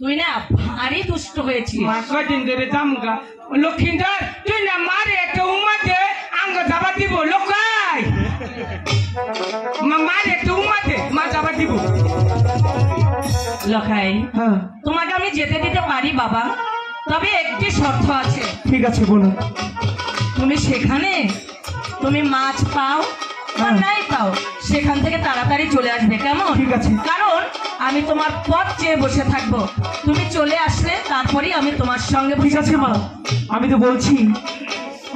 তুই না ভারী দুষ্ট হয়েছিস। কদিন ধরে জামগা লক্ষিন্দর তুই না মারে একটা উমাতে আঙ্গ যাবা দিব লোকাই মারে একটা উমাতে মা যাবা দিব লখাই। তোমাকে আমি যেতে দিতে পারি বাবা, তবে একটি শর্ত আছে। ঠিক আছে বলো। তুমি সেখানে তুমি মাছ পাও বা নাই পাও সেখান থেকে তাড়াতাড়ি চলে আসবে, কেমন? ঠিক আছে। কারণ আমি তোমার পথ চেয়ে বসে থাকবো, তুমি চলে আসলে তারপরেই আমি তোমার সঙ্গে। ঠিক আছে মা, আমি তো বলছি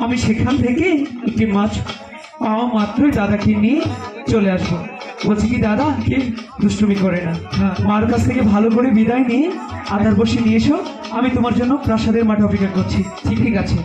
আমি সেখান থেকে একটি মাছ পাওয়া মাত্রই দাদাকে নিয়ে চলে আসবো। বলছি কি দাদা কি দুষ্টুমি করে না, মার কাছ থেকে ভালো করে বিদায় নিয়ে আধার বসে নিয়ে এসো, আমি তোমার জন্য প্রাসাদের মাঠে অপেক্ষা করছি। ঠিক আছে।